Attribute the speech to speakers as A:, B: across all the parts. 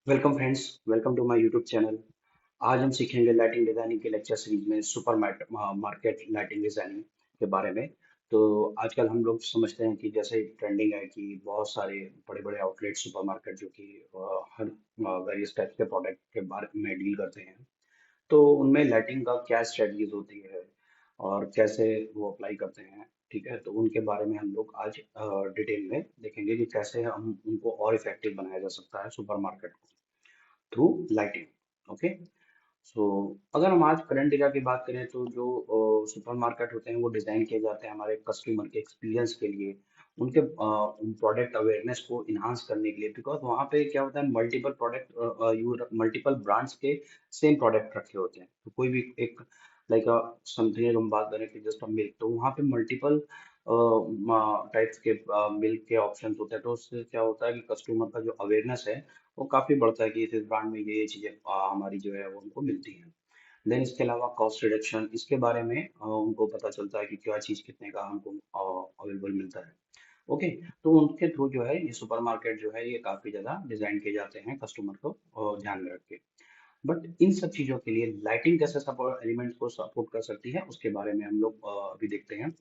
A: Welcome friends, welcome to my YouTube channel. आज हम सीखेंगे लाइटिंग डिजाइनिंग के लेक्चर सीरीज में सुपर मार्केट लाइटिंग डिजाइनिंग के बारे में। तो आजकल हम लोग समझते हैं कि जैसे ट्रेंडिंग है कि बहुत सारे बड़े बड़े आउटलेट सुपर मार्केट जो कि हर वेरियस टाइप के प्रोडक्ट के बारे में डील करते हैं। तो उनमें लाइटिंग का क्या स्ट्रेटजीज होती है और कैसे वो अप्लाई करते हैं। ठीक है, तो उनके बारे में हम लोग आज डिटेल में देखेंगे कि कैसे हम उनको और इफेक्टिव बनाया जा सकता है सुपर मार्केट को थ्रू लाइटिंग। ओके। सो अगर हम आज करंट एरा की बात करें तो जो सुपरमार्केट होते हैं वो डिजाइन किए जाते हैं हमारे कस्टमर के एक्सपीरियंस के लिए, उनके प्रोडक्ट अवेयरनेस को इन्हांस करने के लिए। बिकॉज वहाँ पे क्या होता है, मल्टीपल प्रोडक्ट मल्टीपल ब्रांड्स के सेम प्रोडक्ट रखे होते हैं। तो कोई भी एक लाइक समथिंग अगर हम बात करें कि जस्ट मिल्क, तो वहाँ पे मल्टीपल टाइप्स के मिल्क के ऑप्शंस होते हैं। तो उससे क्या होता है कि कस्टमर का जो अवेयरनेस है वो काफी बढ़ता है कि इस ब्रांड में ये चीजें हमारी जो है वो उनको मिलती हैं। देन इसके अलावा कॉस्ट रिडक्शन, इसके बारे में उनको पता चलता है कि क्या चीज कितने का हमको अवेलेबल मिलता है। ओके। तो उनके थ्रू जो है ये सुपरमार्केट जो है ये काफी ज्यादा डिजाइन किए जाते हैं कस्टमर को ध्यान में रख के। बट इन सब चीजों के लिए लाइटिंग कैसे सपोर्ट एलिमेंट्स को सपोर्ट कर सकती है उसके बारे में हम लोग अभी देखते हैं।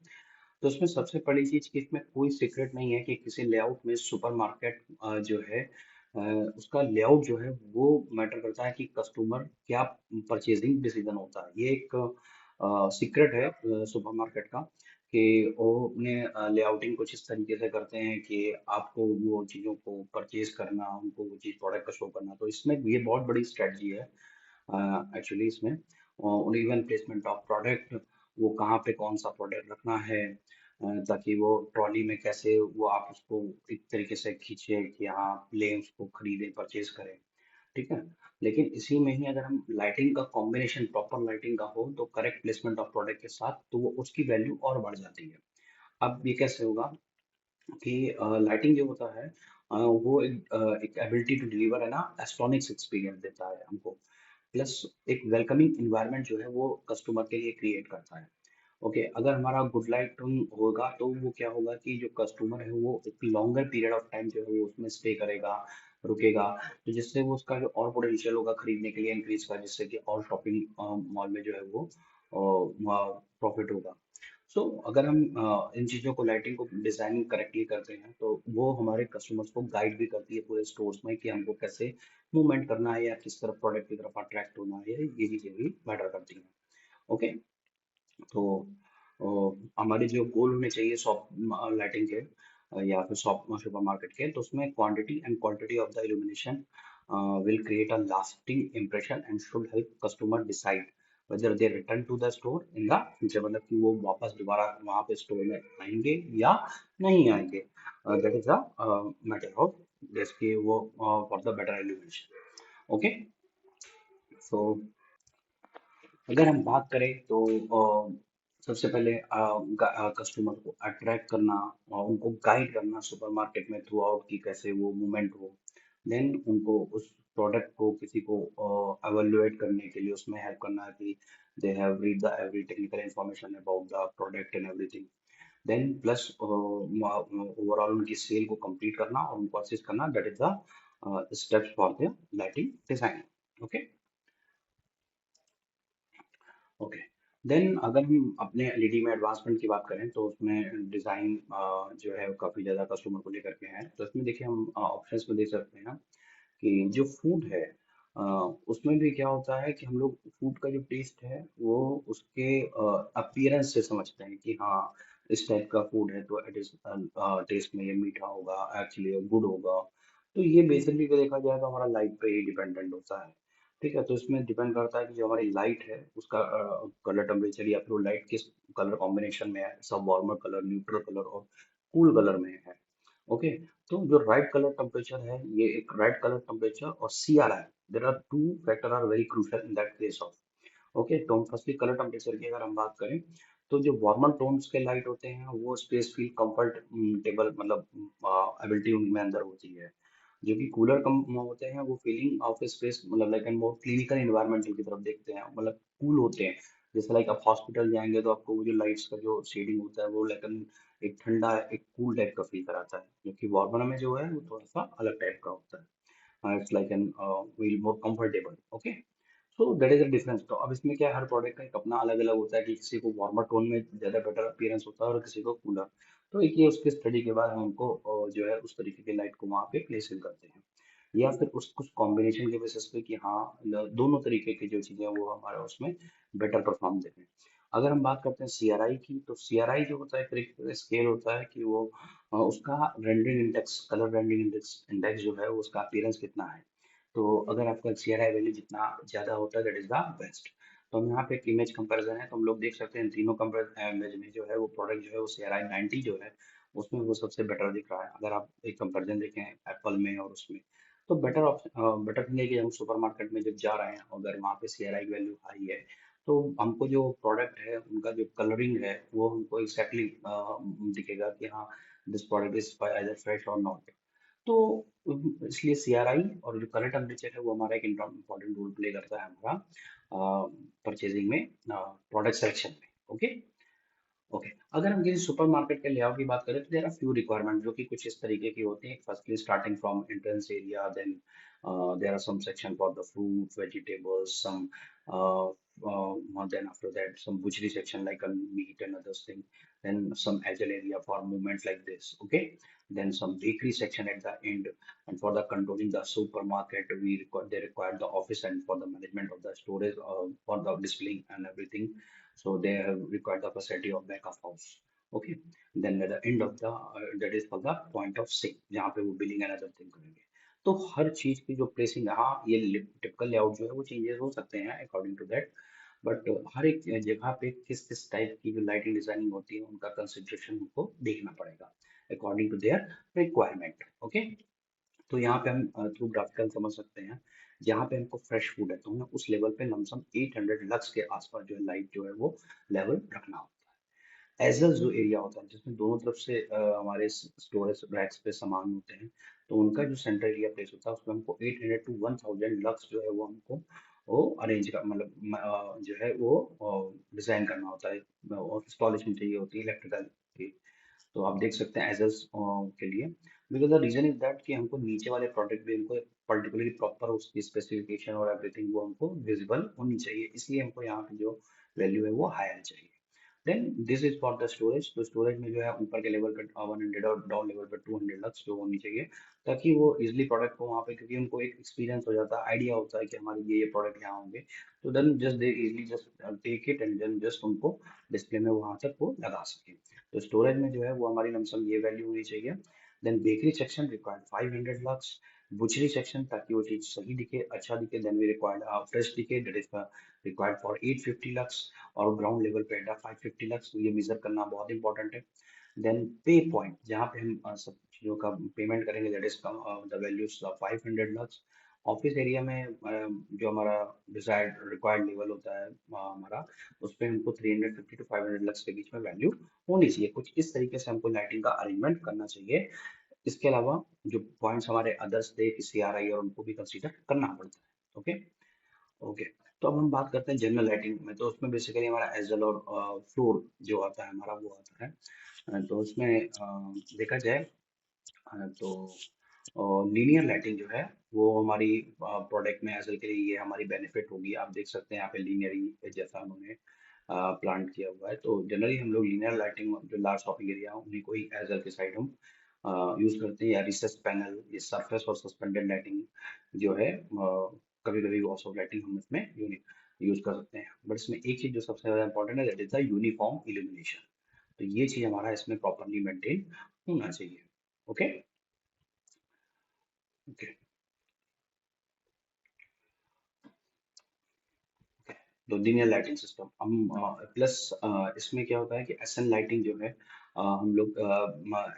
A: तो इसमें सबसे बड़ी चीज कि इसमें कोई सीक्रेट नहीं है कि किसी लेआउट में सुपरमार्केट जो है अ, उसका लेआउट जो है वो मैटर करता है कि कस्टमर क्या परचेजिंग डिसीजन होता है। ये एक सीक्रेट है सुपरमार्केट का कि वो अपने लेआउटिंग कुछ इस तरीके से करते हैं कि आपको वो चीज़ों को परचेज करना, उनको वो चीज़ प्रोडक्ट का शो करना। तो इसमें ये बहुत बड़ी स्ट्रेटजी है एक्चुअली इसमें। और इवन प्लेसमेंट ऑफ प्रोडक्ट, वो कहाँ पे कौन सा प्रोडक्ट रखना है ताकि वो ट्रॉली में कैसे वो आप उसको एक तरीके से खींचे कि हाँ ले उसको खरीदें परचेज करें। ठीक है। लेकिन इसी में ही अगर हम लाइटिंग का कॉम्बिनेशन प्रॉपर लाइटिंग का हो तो करेक्ट प्लेसमेंट ऑफ प्रोडक्ट के साथ तो वो उसकी वैल्यू और बढ़ जाती है। अब ये कैसे होगा कि लाइटिंग जो होता है वो एक एबिलिटी टू डिलीवर है ना एस्ट्रॉनिक्स एक्सपीरियंस देता है हमको। प्लस एक वेलकमिंग इन्वायरमेंट जो है वो कस्टमर के लिए क्रिएट करता है। ओके, अगर हमारा गुड लाइटिंग होगा तो वो क्या होगा कि जो कस्टमर है वो एक लॉन्गर पीरियड ऑफ टाइम जो है वो उसमें स्टे करेगा, रुकेगा। तो जिससे वो उसका जो और पोटेंशियल होगा खरीदने के लिए इंक्रीज का, जिससे कि और शॉपिंग मॉल में जो है वो प्रॉफिट होगा। सो अगर हम इन चीज़ों को लाइटिंग को डिजाइनिंग करेक्टली करते हैं तो वो हमारे कस्टमर्स को गाइड भी करती है पूरे स्टोर्स में कि हमको कैसे मूवमेंट करना है या किस तरफ प्रोडक्ट की तरफ अट्रैक्ट होना है, ये चीज़ें भी मैटर करती हैं। ओके। तो हमारे जो गोल होने चाहिए शॉप लाइटिंग के या फिर शॉप सुपर मार्केट के, तो उसमें quantity and quality of the illumination will create a lasting impression and should help customer decide whether they return to the store in the future, मतलब कि वो वापस दोबारा वहाँ पे स्टोर में आएंगे या नहीं आएंगे। That is the matter of जैसे वो for the better illumination. Okay. So अगर हम बात करें तो सबसे पहले कस्टमर को अट्रैक्ट करना और उनको गाइड करना सुपरमार्केट में थ्रू आउट कि कैसे वो मूवमेंट हो। देन उनको उस प्रोडक्ट को किसी को एवेल्युएट करने के लिए उसमें हेल्प करना है कि they have read the every technical information about the product and everything. Then plus overall उनकी सेल को कंप्लीट करना और उनको असिस्ट करना। That is the steps for the lighting design. Okay. Okay. Then अगर हम अपने एलईडी में एडवांसमेंट की बात करें तो उसमें डिज़ाइन जो है वो काफ़ी ज़्यादा कस्टमर को लेकर के है। तो इसमें देखिए हम ऑप्शंस में देख सकते हैं कि जो फूड है अ, उसमें भी क्या होता है कि हम लोग फूड का जो टेस्ट है वो उसके अपीयरेंस से समझते हैं कि हाँ इस टाइप का फूड है तो इट इज टेस्ट में ये मीठा होगा, एक्चुअली गुड होगा। तो ये बेसिकली देखा जाए तो हमारा लाइट पे ही डिपेंडेंट होता है। ठीक है, तो इसमें डिपेंड करता है कि जो हमारी लाइट है उसका कलर टेम्परेचर या फिर वो लाइट किस कलर कॉम्बिनेशन में है, सब वार्मर कलर, न्यूट्रल कलर और कूल कलर में है। ओके। तो जो राइट कलर टेम्परेचर है, ये एक राइट कलर टेम्परेचर और CRI, there are two factor are very crucial in that case of. Okay. तो हम फर्स्टली कलर टेम्परेचर की अगर हम बात करें तो जो वार्मर टोन्स के लाइट होते हैं वो स्पेस फील कंफर्ट टेबल मतलब एबिलिटी उनमें अंदर होती है। जो कि कूलर कम होते हैं वो फीलिंग ऑफ स्पेस मतलब like and more clinical environmental की तरफ देखते हैं, मतलब कूल होते हैं। जैसे लाइक आप हॉस्पिटल जाएंगे तो आपको वो जो लाइट्स का जो शेडिंग होता है वो लाइक एक ठंडा एक कूल टाइप का फील कराता है, जबकि वार्मर में जो है वो थोड़ा सा अलग टाइप का होता है। It's like an feel more comfortable. Okay, so that is the difference. तो अब इसमें क्या है, हर प्रोडक्ट का एक अपना अलग अलग होता है कि किसी को वार्मर टोन में ज़्यादा बेटर अपीयरेंस होता है और किसी को कूलर। तो एक ये उसके स्टडी के बाद हम उनको जो है उस तरीके की लाइट को वहाँ पे प्लेस करते हैं, या फिर उस कुछ कॉम्बिनेशन के बेसिस पे कि हाँ दोनों तरीके की जो चीज़ें हैं वो हमारा उसमें बेटर परफॉर्म देते हैं। अगर हम बात करते हैं सीआरआई की, तो सीआरआई जो होता है फिर एक स्केल होता है कि वो उसका rendering index, colour rendering index index जो है वो उसका अपीयरेंस कितना है। तो अगर आपका सीआरआई वैल्यू जितना ज़्यादा होता है दैट इज द बेस्ट। तो हम यहाँ पे एक इमेज कंपैरिजन है, तो हम लोग देख सकते हैं तीनों इमेज में जो है वो प्रोडक्ट जो है वो सीआरआई 90 जो है उसमें वो सबसे बेटर दिख रहा है। अगर आप एक कंपैरिजन देखें एप्पल में और उसमें, तो बेटर ऑप्शन बेटर थिंग है कि हम सुपरमार्केट में जब जा रहे हैं अगर वहाँ पे सीआरआई वैल्यू हाई है, तो हमको जो प्रोडक्ट है उनका जो कलरिंग है वो हमको एग्जैक्टली दिखेगा कि हाँ this product is either fresh और नॉट। तो इसलिए सीआरआई और जो कलर टेम्परेचर है वो हमारा एक इम्पोर्टेंट रोल प्ले करता है हमारा परचेजिंग में, प्रोडक्ट सिलेक्शन में। ओके, ओके, अगर हम किसी सुपरमार्केट के लेआउट की बात करें तो देयर आर फ्यू रिक्वायरमेंट जो कि कुछ इस तरीके की होती हैं। Firstly starting from entrance area, then there are some section for the fruit vegetables, some then after that some butchery section like meat and other thing, then some agile area for movement like this. Okay, then some bakery section at the end, and for the controlling the supermarket they require the office and for the management of the storage for the displaying and everything, so they have required the facility of back of house. Okay, then at the end of the that is for the point of sale जहाँ पे वो billing and other thing करेंगे। तो हर चीज की जो placing, हाँ ये टिपिकल लेआउट जो है वो चेंजेस हो सकते हैं अकॉर्डिंग टू दैट, बट हर एक जगह पे किस किस टाइप की जो लाइटिंग डिजाइनिंग होती है उनका कंसिडरेशन हमको देखना पड़ेगा according to their requirement. Okay, तो यहाँ पे हम थ्रू ग्राफिकल समझ सकते हैं, जहाँ पे हमको फ्रेश फूड है तो हमें उस लेवल पे लमसम 800 लक्स के आसपास जो है लाइट जो है वो लेवल रखना होता है। एजल जो एरिया होता है जिसमें दोनों तरफ से हमारे स्टोरेज रैक्स पे सामान होते हैं, तो उनका जो सेंटर एरिया प्लेस होता है उसमें हमको 800 टू 1000 लक्स जो है वो हमको वो अरेंज कर मतलब जो है वो डिजाइन करना होता है और इंस्टॉलेशन चाहिए होती है इलेक्ट्रिकल की। तो आप देख सकते हैं एजल्स के लिए, because the reason is that कि हमको नीचे वाले प्रोडक्ट भी हमको पर्टिकुलरली प्रॉपर उसकी स्पेसिफिकेशन और एवरीथिंग वो हमको विजिबल होनी चाहिए, इसलिए हमको यहाँ पे जो वैल्यू है वो हायर चाहिए। Then this is for the storage, तो स्टोरेज में जो है ऊपर के लेवल पे 100 और डाउन लेवल पे 200 लक्स जो होनी चाहिए, ताकि वो इजिली प्रोडक्ट को वहाँ पे, क्योंकि उनको एक एक्सपीरियंस हो जाता है, आइडिया होता है कि हमारे ये प्रोडक्ट यहाँ होंगे, तो then just they easily just take it and then just उनको डिस्प्ले में वहाँ तक वो लगा सके। तो स्टोरेज में जो है वो हमारी लमसम ये वैल्यू होनी चाहिए। Then bakery section required 500 lux, butchery section ताकि वो चीज सही दिखे अच्छा दिखे, देन वी रिक्वायर्ड फ्रेश दिखे that is required for 850 lux, और ग्राउंड लेवल पे एट 550 लक्स, तो ये मेजर करना बहुत इंपॉर्टेंट है। देन पे पॉइंट जहाँ पे हम सब चीज़ों का पेमेंट करेंगे that is the values 500 lux. Office area में जो हमारा डिजायर्ड रिक्वायर्ड लेवल होता है हमारा, उस पे हमको 350 टू 500 लक्स के बीच में वैल्यू होनी चाहिए। कुछ इस तरीके से हमको लाइटिंग का अरेंजमेंट करना चाहिए। इसके अलावा जो पॉइंट्स हमारे अदर्स थे सीआरआई और उनको भी कंसीडर करना पड़ता है। ओके, ओके, तो अब हम बात करते हैं जनरल लाइटिंग में, तो उसमें बेसिकली हमारा एजल और फ्लोर जो आता है हमारा वो आता है। तो उसमें देखा जाए तो लीनियर लाइटिंग जो है वो हमारी प्रोडक्ट में एजल के लिए ये हमारी बेनिफिट होगी। आप देख सकते हैं यहाँ पे लीनियर जैसा उन्होंने प्लांट किया हुआ है, तो जनरली हम लोग लीनियर लाइटिंग जो लार्ज शॉपिंग एरिया है उन्हीं को ही एजल के साइड हम यूज करते हैं, या रिसेस पैनल, ये सरफेस और सस्पेंडेड लाइटिंग जो है कभी कभी वॉल्स ऑफ लाइटिंग हम इसमें यूज कर सकते हैं। बट इसमें एक चीज जो सबसे ज्यादा इंपॉर्टेंट है that is the uniform illumination, तो ये चीज हमारा इसमें प्रॉपरली मेंटेन होना चाहिए। ओके, ओके, तो लीनियर लाइटिंग सिस्टम हम प्लस इसमें क्या होता है कि एसएन लाइटिंग जो है हम लोग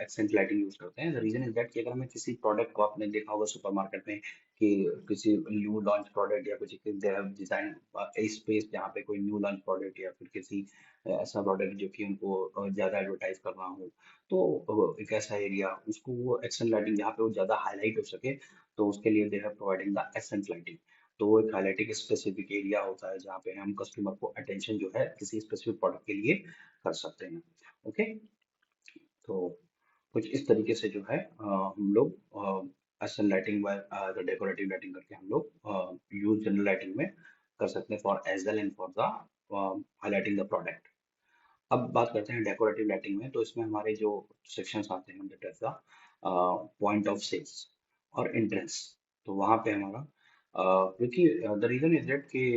A: एक्सेंट लाइटिंग यूज करते हैं। द रीजन इज दैट कि अगर हमें किसी प्रोडक्ट को, आपने देखा होगा सुपरमार्केट में कि किसी न्यू लॉन्च प्रोडक्ट या कुछ they have design A space जहाँ पे कोई न्यू लॉन्च प्रोडक्ट या फिर किसी ऐसा प्रोडक्ट जो कि उनको ज्यादा एडवर्टाइज करना हो, तो एक ऐसा एरिया उसको वो एक्सेंट लाइटिंग जहाँ पे वो ज्यादा हाईलाइट हो सके, तो उसके लिए they have providing the accent lighting. तो वो एक हाईलाइटिंग स्पेसिफिक एरिया होता है जहाँ पे हम कस्टमर को अटेंशन जो है किसी स्पेसिफिक प्रोडक्ट के लिए कर सकते हैं। ओके, तो कुछ इस तरीके से जो है हम लोग एसन लाइटिंग व डेकोरेटिव लाइटिंग करके हम लोग यूज जनरल लाइटिंग में कर सकते हैं for as well and for the highlighting the product. अब बात करते हैं डेकोरेटिव लाइटिंग में, तो इसमें हमारे जो सेक्शंस आते हैं that is the point of sales और एंट्रेंस। तो वहाँ पे हमारा क्योंकि द रीजन इज दैट कि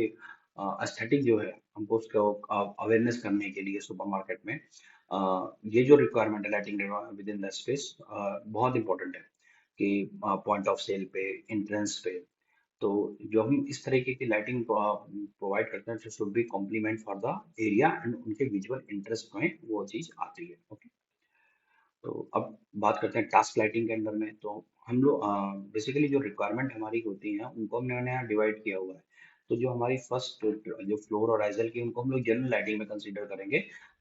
A: एस्थेटिक जो है हमको उसको अवेयरनेस करने के लिए सुपरमार्केट में ये जो रिक्वायरमेंट है lighting with in the space बहुत इंपॉर्टेंट है कि पॉइंट ऑफ सेल पे, एंट्रेंस पे। तो जो हम इस तरीके की लाइटिंग प्रोवाइड करते हैं should be complement for the area and उनके विजुअल इंटरेस्ट में वो चीज आती है। ओके, तो अब बात करते हैं टास्क लाइटिंग के अंदर में। तो हम लोग बेसिकली जो रिक्वायरमेंट हमारी होती है उनको हमने यहाँ डिवाइड किया हुआ है। तो जो हमारी फर्स्ट जो फ्लोर और आइजल की उनको हम लोग जनरल लाइटिंग में कंसीडर करेंगे,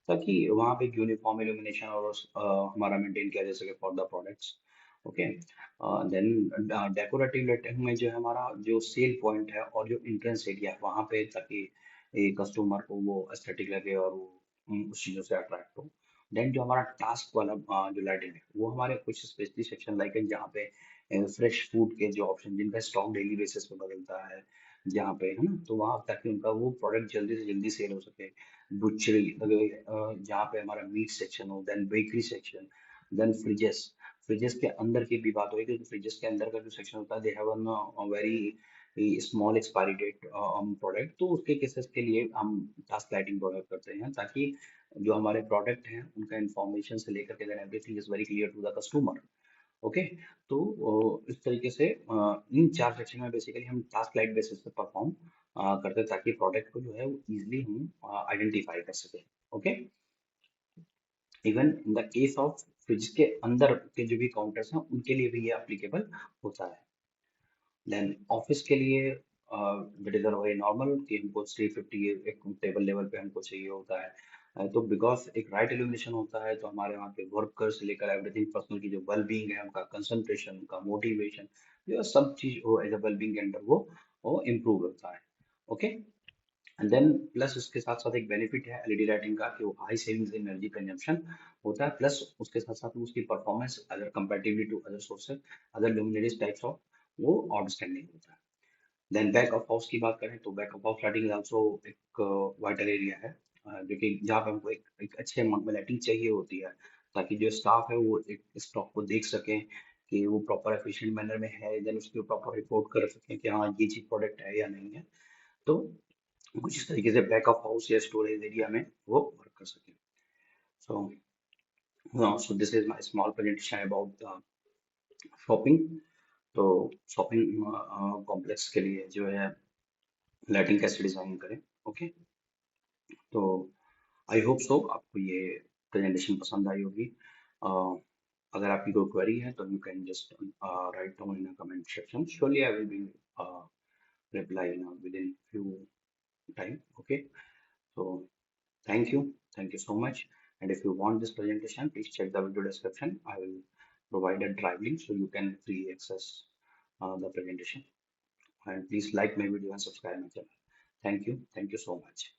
A: ताकि वहाँ पे यूनिफॉर्म इल्यूमिनेशन और हमारा मेंटेन किया जा सके for the products. Okay, then decorative lighting में जो है हमारा जो सेल पॉइंट है और जो एंट्रेंस एरिया है वहाँ पे, ताकि कस्टमर को वो एस्थेटिक लगे और वो उस चीज़ों से अट्रैक्ट हो। देन जो हमारा टास्क वाला जो लाइटिंग है वो हमारे कुछ स्पेशली सेक्शन लाइक है जहाँ पे फ्रेश फूड के जो ऑप्शन जिनका स्टॉक डेली बेसिस पे बदलता है, जहाँ पे है ना, तो वहाँ ताकि उनका वो प्रोडक्ट जल्दी से जल्दी सेल हो सके। बुचरी जहाँ पे हमारा मीट सेक्शन हो, then bakery section, then fridges. Fridges के अंदर की भी बात हुई, क्योंकि फ्रिजेस के अंदर का जो सेक्शन होता है they have very small expiry date product, तो उसके केसेस के लिए हम टास्क लाइटिंग प्रोवाइड करते हैं, ताकि जो हमारे प्रोडक्ट हैं उनका इंफॉर्मेशन से लेकर के then everything is very clear to the customer. Okay, तो इस तरीके से इन चार सेक्शन में बेसिकली हम टास्क लाइट बेसिस पे परफॉर्म करते हैं, ताकि प्रोडक्ट को जो है वो इजिली हम आइडेंटिफाई कर सके। Okay, even in the case of fridge के अंदर के जो भी काउंटर्स हैं उनके लिए भी ये एप्लीकेबल होता है। देन ऑफिस के लिए दैट इज वेरी नॉर्मल कि हमको 350 एक टेबल लेवल पे हमको चाहिए होता है। तो बिकॉज एक राइट इल्यूमिनेशन होता है तो हमारे वहाँ पे वर्कर से लेकर एवरीथिंग पर्सनल की जो वेल बीइंग है, उनका कंसंट्रेशन, उनका मोटिवेशन, जो सब चीज वो एज अ वेल बीइंग के अंदर वो इम्प्रूव होता है। ओके, एंड देन प्लस उसके साथ साथ एक बेनिफिट है एलईडी लाइटिंग का कि वो high savings in energy consumption होता है, प्लस उसके साथ साथ में उसकी performance other comparatively to other sources, other luminaries types of, वो आउटस्टैंडिंग होता है। देन बैक ऑफ हाउस की बात करें तो back of house lighting is also एक वाइटल एरिया है, जो कि जहाँ पे हमको एक अच्छे अमाउंट में लाइटिंग चाहिए होती है, ताकि जो स्टाफ है वो एक स्टॉक को देख सके कि वो प्रॉपर एफिशिएंट मैनर में है, देन उसके प्रॉपर रिपोर्ट कर सकें कि हाँ ये चीज प्रोडक्ट है या नहीं है। तो कुछ इस तरीके से बैक ऑफ हाउस या स्टोरेज एरिया में वो वर्क कर सके। So so this is my small presentation about shopping. तो शॉपिंग कॉम्प्लेक्स के लिए जो है लाइटिंग कैसे डिजाइन करें। ओके, तो आई होप सो आपको ये प्रेजेंटेशन पसंद आई होगी। uh, अगर आपकी कोई क्वेरी है तो you can just write down in comment section, surely I will be reply within few time। Okay, so thank you so much, and if you want this presentation please check the video description. I will provide a drive link so you can free access the presentation, and please like my video and subscribe my channel. Thank you so much.